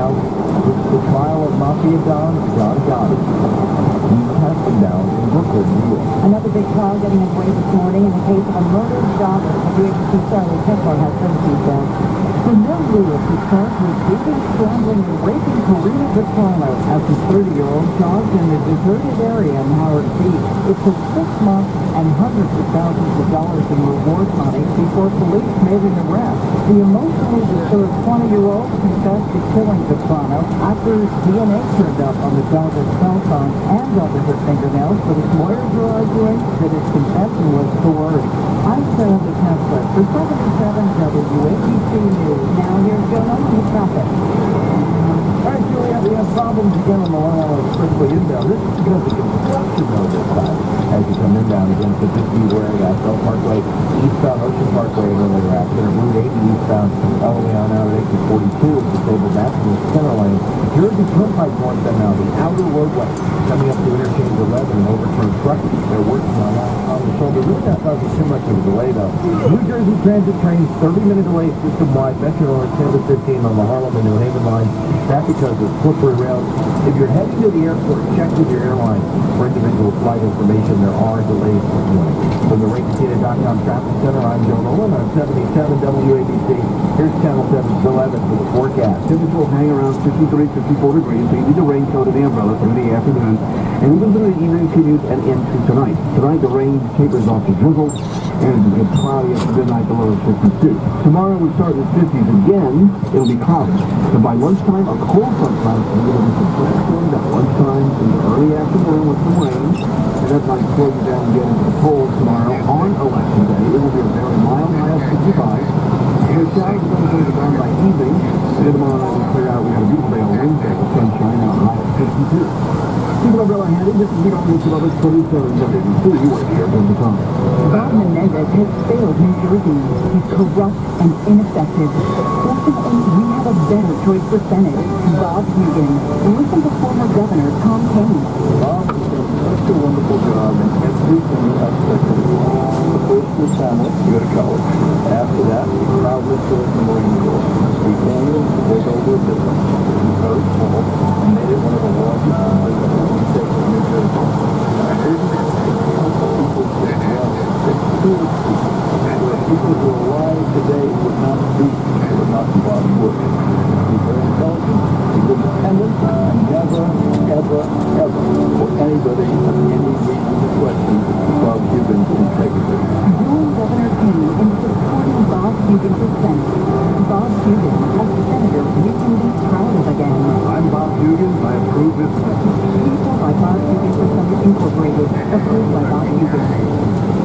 now, the trial of Mafia Don John Gotti. He's tested down in Brooklyn, New York. Another big trial getting underway this morning in the case of a murdered jogger. WABC Charlie Kessler has some details. Camille Lewis is charged with beating, strangling, and raping Karina Vitale as the 30-year-old jogged in a deserted area in Howard Beach. It took 6 months and hundreds of thousands of dollars in reward money before police made an arrest. The emotionally disturbed 20-year-old confessed to killing Vitale after DNA turned up on the jogger's cell phone and over her fingernails, but his lawyers are arguing that his confession was coerced. I'm Charlie Kessler for 77 WABC News. Now here's Joe Nolan with traffic. All right, Julia, we have problems again on the 101 Expressway inbound. This is because of construction though this time. As you come inbound again, so just beware of that. Bell Parkway, eastbound Ocean Parkway, earlier accident. Route 80 eastbound, all the way on out at exit 42 is disabled. That's in the center lane. Jersey Turnpike north then now, the outer roadway coming up to interchange 11 and overturned truck. They're working on that on the shoulder. Really not causing too much of a delay though. New Jersey Transit trains 30-minute delay system-wide. Metro North 10 to 15 on the Harlem and New Haven line. That's because of slippery rails. If you're heading to the airport, check with your airline for individual flight information. There are delays this morning. From the RateCatina.com Traffic Center, I'm Joe Nolan on 77 WABC. Here's Channel 7's 11 for the forecast. Temperatures will hang around 53, 54 degrees, so you need a raincoat and the umbrella through the afternoon. And even through the evening continues and into tonight. Tonight, the rain tapers off to drizzle, and it's cloudy after midnight, the low is 52. Tomorrow, we start in the 50s again. It'll be cloudy. So by lunchtime, a cold front comes, and it'll be some thunderstorms at lunchtime in the early afternoon with some rain. And that might slow you down and get into the cold tomorrow on Election Day. It will be a very mild high of 65. And the showers are going to go down by evening. And tomorrow night will clear out. We have a beautiful day on Wednesday with sunshine and a high of 52. Keep an umbrella handy. This is Vito Mitchell of us, 27 WABC. You work here all the time. Bob Menendez has failed New Jersey. He's corrupt and ineffective. Fortunately, we have a better choice for Senate, Bob Hugin. Listen to former Governor Tom Kane. Bob has done such a wonderful job in everything aspect of his life. The first was family, to go to college. After that, he proudly served the Marine Corps. He came to take over a business. He was very small and made it one of the largest states in New Jersey. I heard him say, people say, well, it's true. If people were alive today would not speak, it would not be Bob's work. He's very intelligent, he's independent, and never, ever, ever for anybody of any reasonable question Bob Hugin's integrity. Join Governor Kane in supporting Bob Hugin for Senate. Bob Hugin, a senator we can be proud of again. I'm Bob Hugin. I approve this message. People by Bob Hugin for Senate Incorporated, approved by Bob Hugin.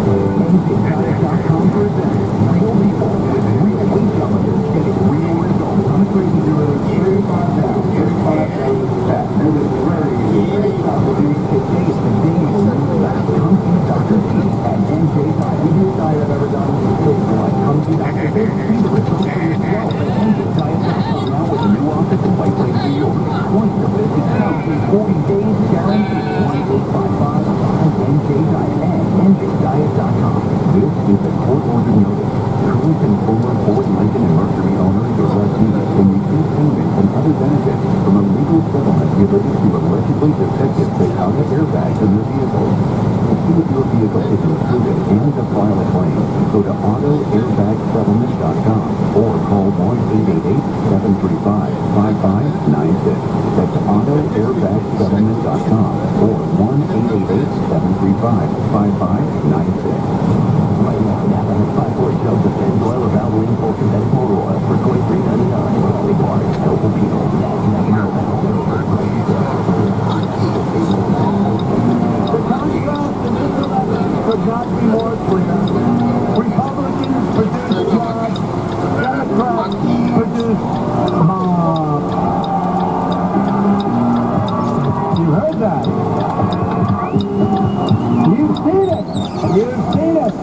NJDiet.com presents Real People with real weight challenges getting real results. I'm crazy to do 35 pounds, 35 pounds fat. And it's very possible to taste the days come to Dr. T and NJ Diet. The best diet I've ever done is tastes like come to Dr. T. See the results for yourself at NJDiet.com now with a new office in White Lake, New York. 20 to 50 pounds in 40 days guaranteed. 1855 and NJ Diet and NJDiet.com. This is a court-ordered notice. Current and former Ford, Lincoln, and Mercury owners or lessees can receive payments and other benefits from a legal settlement related to allegedly defective Toyota airbags in their vehicles. To see if your vehicle is included and to file a claim, go to AutoAirbagSettlement.com or call 1-888-735-5596. That's AutoAirbagSettlement.com or 1-888-735-5596. Right now, Napa has 5 Ford shelves of Fendt oil or Valvoline full synthetic motor oil for $23.99. Monthly parts, no Pino. The contrast in this election could not be more clear. Republicans produce jobs, Democrats produce mobs. You heard that? You've seen it. You've seen it.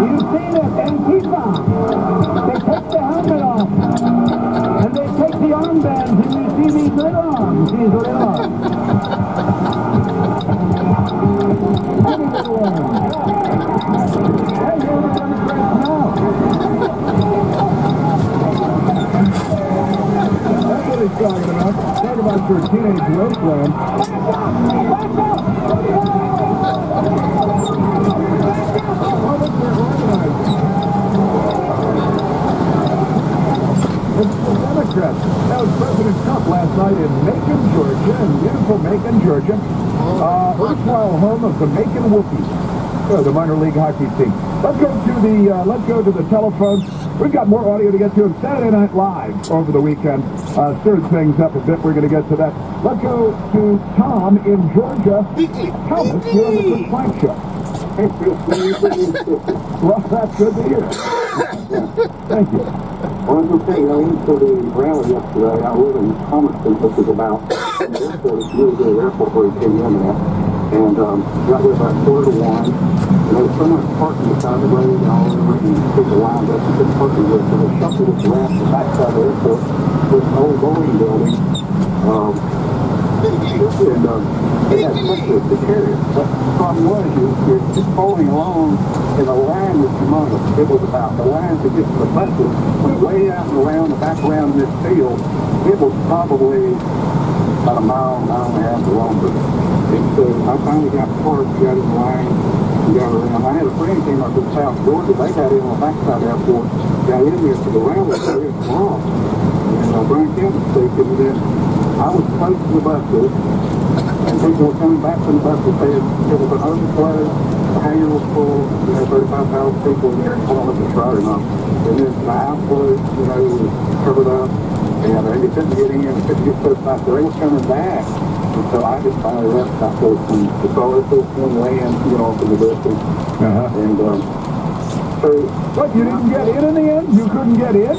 You've seen it. Antifa. They take the helmet off. And they take the armbands. And you see these little arms. These little arms. Any little arms. Hey, you're the Democrats now. what he's talking about. Talk about your teenage wasteland. It's the Democrats. That was President Trump last night in Macon, Georgia, in beautiful Macon, Georgia. Erstwhile home of the Macon Whoopies, the minor league hockey team. Let's go to the telephones. We've got more audio to get to on Saturday Night Live over the weekend. Stirred things up a bit. We're going to get to that. Let's go to Tom in Georgia. Thomas, you're on the Chris Plank Show. Well, that's good to hear. Thank you. Well, I was going to say, I went to the rally yesterday. I live in Thomaston, which is about the airport. It's really good airport where he came in at. And got there about 1:45. And there was so much parking beside the road and all over, and people lined up and couldn't park with. So they shuffled us around the backside of the airport with an old Boeing building. They had specialists to carry it. But the problem was, you're just following along, and the line was humongous. It was about the line to get to the buses went way out and around the back around this field. It was probably about a mile and a half longer. And so I finally got parked, got in line, and got around. I had a friend came up from South Georgia. They got in on the backside of the airport, got in there to the rally, so it was long. And Brian Kemp was speaking, and then I was close to the buses, and people were coming back from the buses saying it was an overflow, the hangar was full, 35,000 people in there. I don't know if it's right or not. And then the outflow, was covered up, and they couldn't get in, couldn't get close back. So they were coming back. And so I just finally left that place and saw this little one land, off in the distance. And so... But you didn't get in the end? You couldn't get in?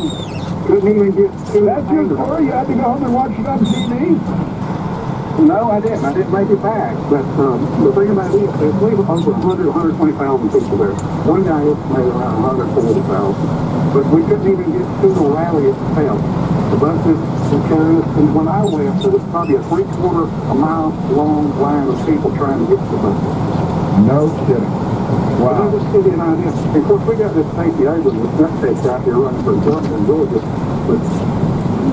Couldn't even get to That's your story? You had to go home and watch it on TV? No, I didn't. I didn't make it back. But the thing about it is, there's over 100,000, 120,000 people there. One guy estimated around 140,000. But we couldn't even get to the rally itself. The buses were carrying us, and when I left, there was probably a 3/4 mile long line of people trying to get to the buses. No kidding. Wow. But that was city and idea. And of course, we got this Stacey Abrams with nutcakes out here running for governor in Georgia.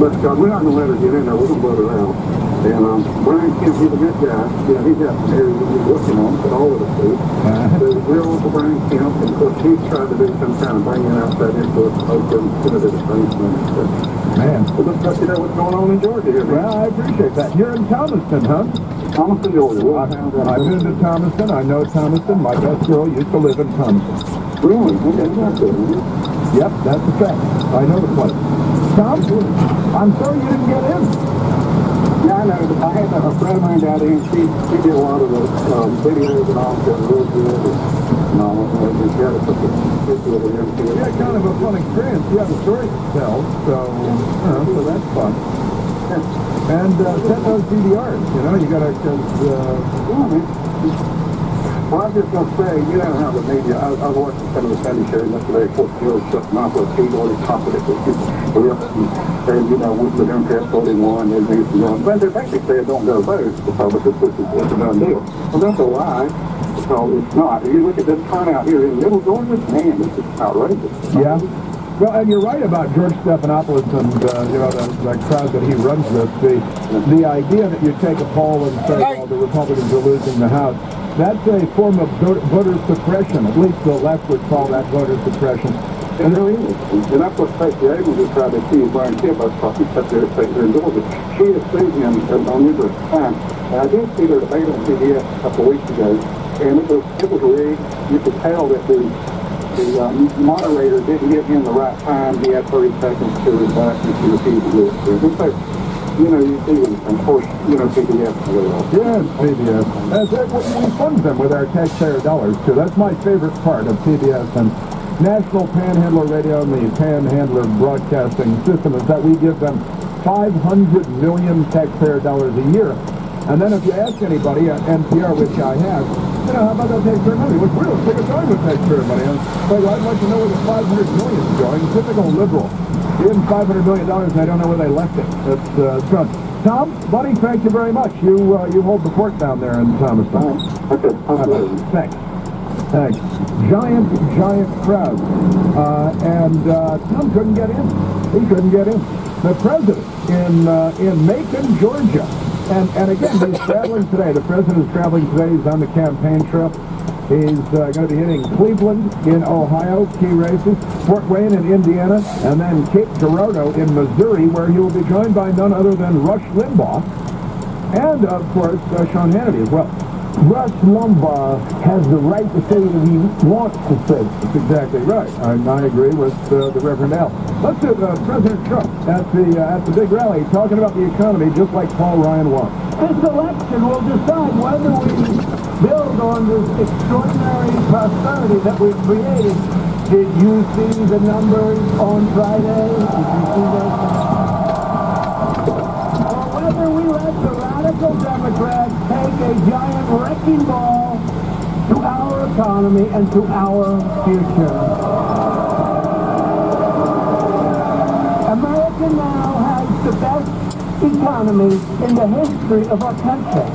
But we're not going to let her get in there. We're going to let her out. And Brian Kemp, he's a good guy. He's got some areas that he's working on, but all of us do. So we're on for Brian Kemp, and of course, he's tried to do some kind of bringing outside influence open to the things. Man. Well, let's let you know what's going on in Georgia here, man. Well, I appreciate that. You're in Thomaston, huh? Thomaston, Georgia. I've been to Thomaston. I know Thomaston. My best girl used to live in Thomaston. Really? Okay, that's good. Yep, that's a fact. I know the place. Tom, I'm sorry you didn't get in. Yeah, I know. I had a friend of mine down there, and she did a lot of the videos and all, so real good, and all, and she had a picture of it. Yeah, kind of a fun experience. You have a story to tell, so that's fun. And send those DVRs, you gotta, Well, I was just going to say, you know how the media, I was watching some of the Sunday shows yesterday, of course, shutting off with keyboard and confident with people, saying, with the Democrats voting one, they're going, but they're basically saying don't go vote, Republicans, which is a done deal. Well, that's a lie, because it's not. If you look at this turnout here in Middle Georgia, man, this is outrageous. Yeah. Well, and you're right about George Stephanopoulos and, the crowd that he runs with. The idea that you take a poll and say, well, the Republicans are losing the House, that's a form of voter suppression. At least the left would call that voter suppression. It really is. And that's what Stacey Abrams is trying to see Brian Kemp. I was talking up there in Georgia. She has sued him on numerous times. And I did see their debate on CBS a couple of weeks ago, and it was rigged. You could tell that the moderator didn't give him the right time. He had 30 seconds to rebut, and she repeated it. And so, you see, of course, PBS as well. Yes, PBS. We fund them with our taxpayer dollars, too. That's my favorite part of PBS and National Panhandler Radio and the Panhandler Broadcasting System is that we give them $500 million taxpayer dollars a year. And then if you ask anybody at NPR, which I have, how about that taxpayer money? We're real sick of time with taxpayer money. I'd like to know where the $500 million is going. Typical liberal. Give them $500 million and I don't know where they left it. That's fun. Tom, buddy, thank you very much. You hold the fort down there in Thomaston. Okay. Thanks. Giant crowd. And Tom couldn't get in. He couldn't get in. the president in Macon, Georgia. And again, he's traveling today. The president is traveling today. He's on the campaign trail. He's going to be hitting Cleveland in Ohio, key races, Fort Wayne in Indiana, and then Cape Girardeau in Missouri, where he will be joined by none other than Rush Limbaugh and, of course, Sean Hannity as well. Rush Limbaugh has the right to say what he wants to say. That's exactly right. I agree with the Reverend Al. Let's do President Trump at the big rally talking about the economy, just like Paul Ryan wants. This election will decide whether we build on this extraordinary prosperity that we've created. Did you see the numbers on Friday? Did you see those? Or whether we let the radical Democrats take a giant wrecking ball to our economy and to our future. America now has the best economy in the history of our country.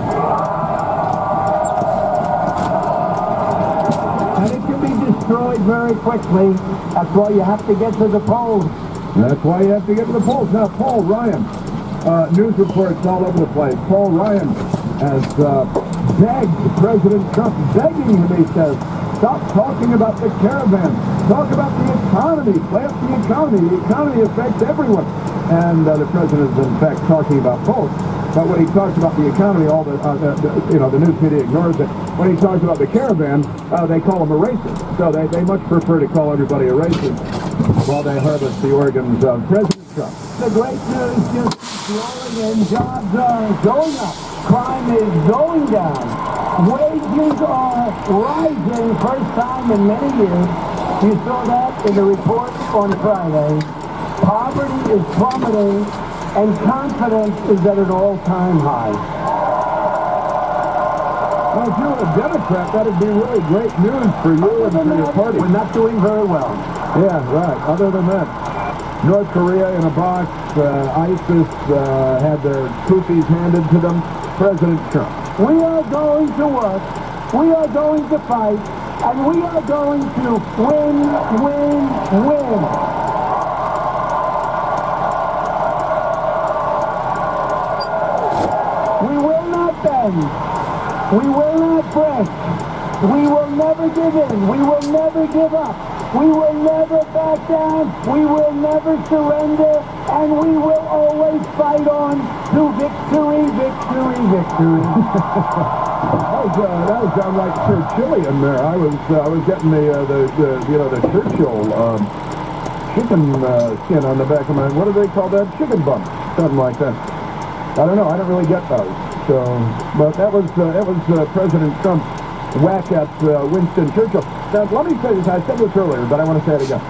And it can be destroyed very quickly. That's why you have to get to the polls. That's why you have to get to the polls. Now, Paul Ryan, news reports all over the place. Paul Ryan has begged President Trump, begging him, he says, stop talking about the caravan. Talk about the economy. Plant the economy. The economy affects everyone. And the president is, in fact, talking about both. But when he talks about the economy, all the news media ignores it. When he talks about the caravan, they call him a racist. So they much prefer to call everybody a racist while they harvest the organs of President Trump. The great news just keeps rolling in. Jobs are going up. Crime is going down. Wages are rising, first time in many years. You saw that in the report on Friday. Poverty is plummeting, and confidence is at an all-time high. Well, if you were a Democrat, that would be really great news for you and for your party. We're not doing very well. Yeah, right. Other than that, North Korea in a box, ISIS had their koofies handed to them. President Trump. We are going to work, we are going to fight, and we are going to win, win, win. We will not bend. We will not break. We will never give in. We will never give up. We will never back down. We will never surrender. And we will always fight on to victory, victory, victory. That was downright Churchillian there. I was getting the Churchill chicken skin on the back of my, what do they call that? Chicken bum, something like that. I don't know. I don't really get those. So, but that was President Trump's whack at Winston Churchill. Now, let me say this. I said this earlier, but I want to say it again.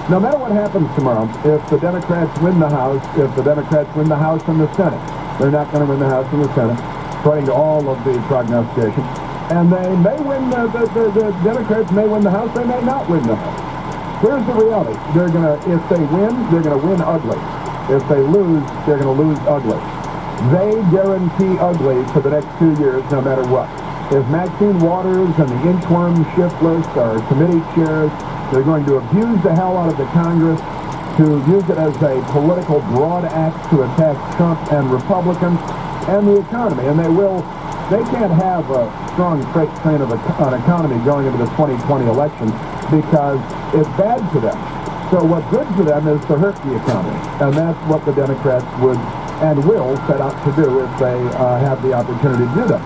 No matter what happens tomorrow, if the Democrats win the House, and the Senate, they're not going to win the House and the Senate, according to all of the prognostications. And they may win, the Democrats may win the House, they may not win the House. Here's the reality. If they win, they're going to win ugly. If they lose, they're going to lose ugly. They guarantee ugly for the next 2 years, no matter what. If Maxine Waters and the Inchworm Shiftless are committee chairs, they're going to abuse the hell out of the Congress to use it as a political broad axe to attack Trump and Republicans and the economy. And they can't have a strong freight train of an economy going into the 2020 election because it's bad for them. So what's good for them is to hurt the economy. And that's what the Democrats would and will set out to do if they have the opportunity to do that.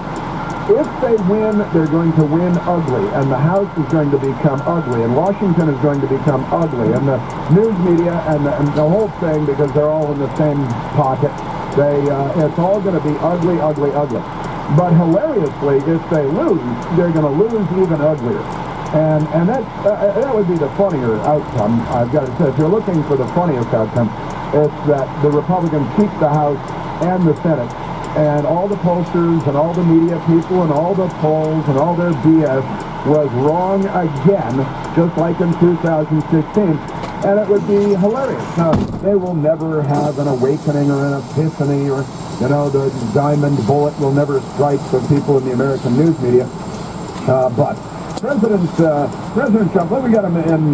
If they win, they're going to win ugly, and the House is going to become ugly, and Washington is going to become ugly, and the news media and the whole thing, because they're all in the same pocket, it's all going to be ugly, ugly, ugly. But hilariously, if they lose, they're going to lose even uglier. And that would be the funnier outcome, I've got to say. If you're looking for the funniest outcome, it's that the Republicans keep the House and the Senate, and all the pollsters and all the media people and all the polls and all their BS was wrong again, just like in 2016. And it would be hilarious. Now, they will never have an awakening or an epiphany or, the diamond bullet will never strike the people in the American news media. But President Trump, we got him in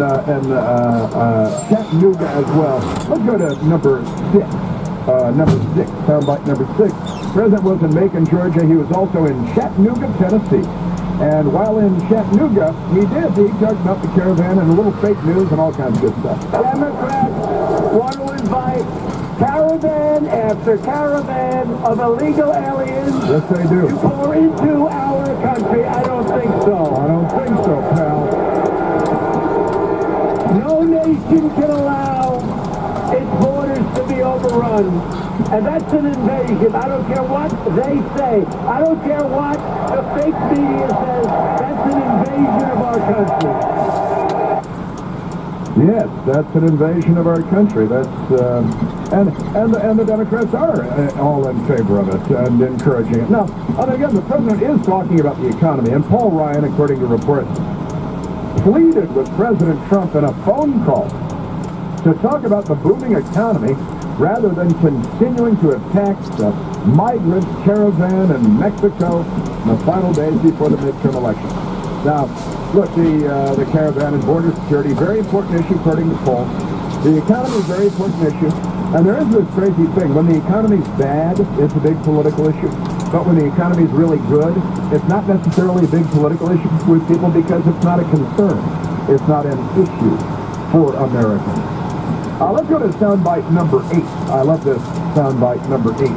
Chattanooga as well. Let's go to number 6. Soundbite number 6. President was in Macon, Georgia. He was also in Chattanooga, Tennessee. And while in Chattanooga, he talked about the caravan and a little fake news and all kinds of good stuff. Democrats want to invite caravan after caravan of illegal aliens Yes, they do. to pour into our country. I don't think so. I don't think so, pal. No nation can allow its borders to be overrun. And that's an invasion. I don't care what they say. I don't care what the fake media says. That's an invasion of our country. Yes, that's an invasion of our country. That's and the Democrats are all in favor of it and encouraging it. Now, and again, the president is talking about the economy, and Paul Ryan, according to reports, pleaded with President Trump in a phone call to talk about the booming economy rather than continuing to attack the migrant caravan in Mexico in the final days before the midterm election. Now, look, the caravan and border security, very important issue according to polls. The economy is a very important issue. And there is this crazy thing. When the economy's bad, it's a big political issue. But when the economy's really good, it's not necessarily a big political issue with people because it's not a concern. It's not an issue for Americans. Let's go to soundbite number 8. I love this soundbite number 8.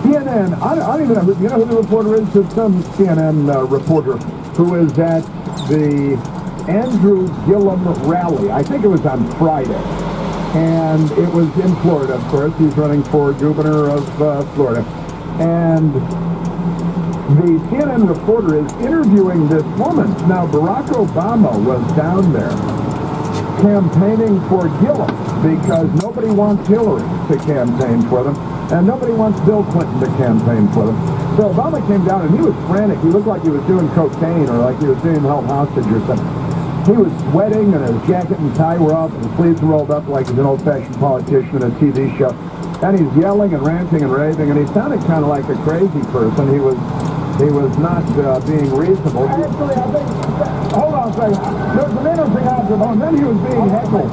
CNN, I don't even know, you know who the reporter is? It's some CNN reporter who is at the Andrew Gillum rally. I think it was on Friday. And it was in Florida, of course. He's running for governor of Florida. And the CNN reporter is interviewing this woman. Now, Barack Obama was down there campaigning for Gillum because nobody wants Hillary to campaign for them, and nobody wants Bill Clinton to campaign for them. So Obama came down, and he was frantic. He looked like he was doing cocaine or like he was being held hostage or something. He was sweating, and his jacket and tie were up, and his sleeves were rolled up like he's an old-fashioned politician in a TV show. And he's yelling and ranting and raving, and he sounded kind of like a crazy person. He was not being reasonable. Actually, I think... Hold on a second. There's an interesting observation. Then he was being heckled.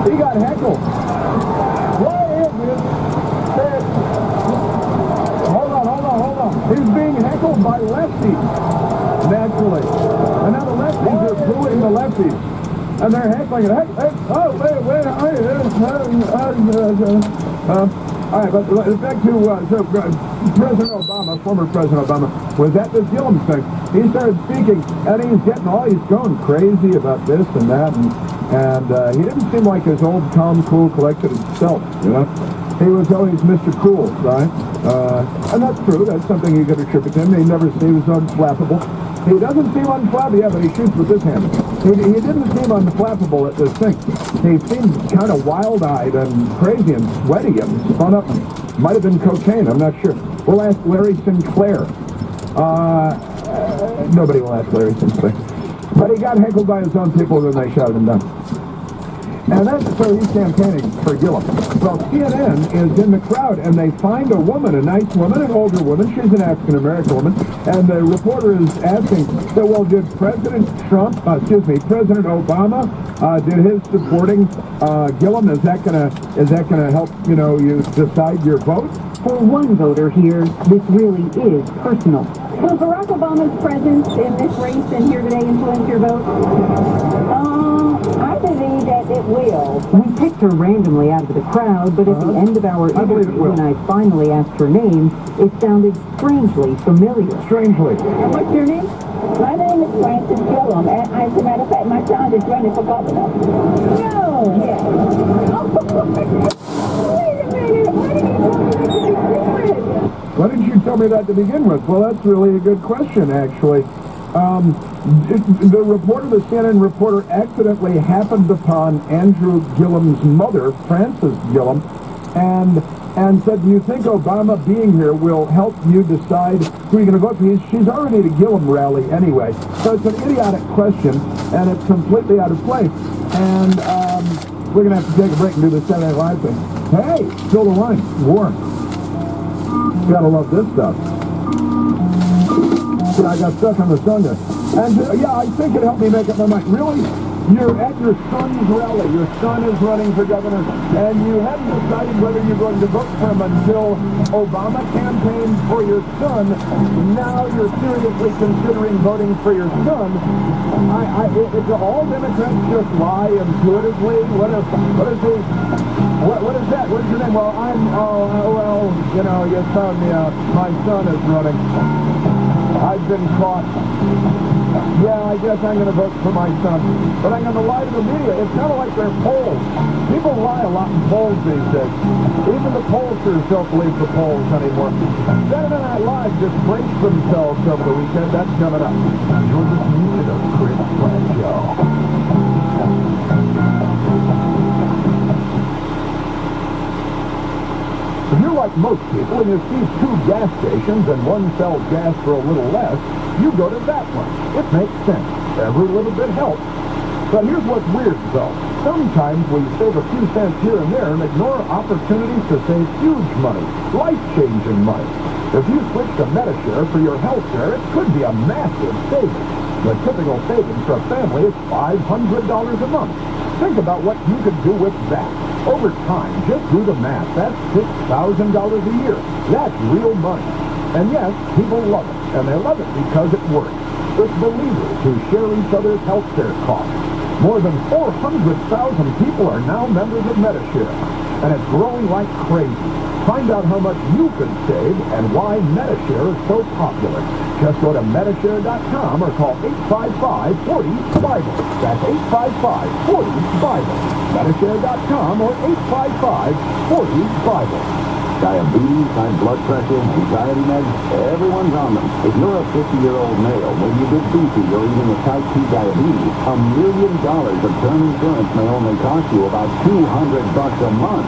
He got heckled. What is it that... Hold on. He's being heckled by lefties, naturally. And now the lefties are booing the lefties. And they're heckling it. All right, but back to President Obama, former President Obama, was at this Gillum thing. He started speaking, and he's going crazy about this and that, and he didn't seem like his old calm, cool, collected self, you know. He was always Mr. Cool, right? And that's true. That's something you could attribute to him. He was unflappable. He doesn't seem unflappable, yeah, but he shoots with this hand. He didn't seem unflappable at this thing. He seemed kind of wild-eyed and crazy and sweaty and spun up. Might have been cocaine, I'm not sure. We'll ask Larry Sinclair. Nobody will ask Larry Sinclair. But he got heckled by his own people, then they shouted him down. And that's so he's campaigning for Gillum. Well, CNN is in the crowd, and they find a woman, a nice woman, an older woman. She's an African-American woman. And the reporter is asking, so, well, did President President Obama, did his supporting Gillum, is that gonna help, you decide your vote? For one voter here, this really is personal. Will Barack Obama's presence in this race and here today influence your vote? I believe that it will. We picked her randomly out of the crowd, but at the end of our interview, when I finally asked her name, it sounded strangely familiar. Strangely. What's your name? My name is Francis Gillum, and as a matter of fact, my son is running for governor. No! Yes. Wait a minute! Why did you tell me that to begin with? Why didn't you tell me that to begin with? Well, that's really a good question, actually. The CNN reporter accidentally happened upon Andrew Gillum's mother, Frances Gillum, and said, do you think Obama being here will help you decide who you're going to vote for? She's already at a Gillum rally anyway. So it's an idiotic question, and it's completely out of place. And we're going to have to take a break and do the Saturday Night Live thing. Hey, still the line. Warm. Gotta love this stuff. Yeah, I got stuck on the sun there. And yeah, I think it helped me make up my mind. Really? You're at your son's rally. Your son is running for governor, and you haven't decided whether you're going to vote for him until Obama campaigned for your son. Now you're seriously considering voting for your son. It's all Democrats just lie intuitively. What is that? What is your name? Well, you found me out. My son is running. I've been caught. Yeah, I guess I'm going to vote for my son. But I'm going to lie to the media. It's kind of like their polls. People lie a lot in polls these days. Even the pollsters don't believe the polls anymore. Saturday Night Live disgraced themselves over the weekend. That's coming up. You're listening to the Chris Pratt Show. If you're like most people and you see two gas stations and one sells gas for a little less, you go to that one. It makes sense. Every little bit helps. But here's what's weird, though. Sometimes we save a few cents here and there and ignore opportunities to save huge money, life-changing money. If you switch to Medishare for your health care, it could be a massive savings. The typical savings for a family is $500 a month. Think about what you could do with that. Over time, just do the math. That's $6,000 a year. That's real money. And yes, people love it. And they love it because it works. It's believers who share each other's health care costs. More than 400,000 people are now members of Medishare. And it's growing like crazy. Find out how much you could save and why Medishare is so popular. Just go to Medishare.com or call 855-40-BIBLE. That's 855-40-BIBLE. Medishare.com or 855-40-BIBLE. Diabetes, high blood pressure, anxiety meds, everyone's on them. If you're a 50-year-old male, maybe a bit beefy, or even with type 2 diabetes, $1 million of term insurance may only cost you about $200 a month.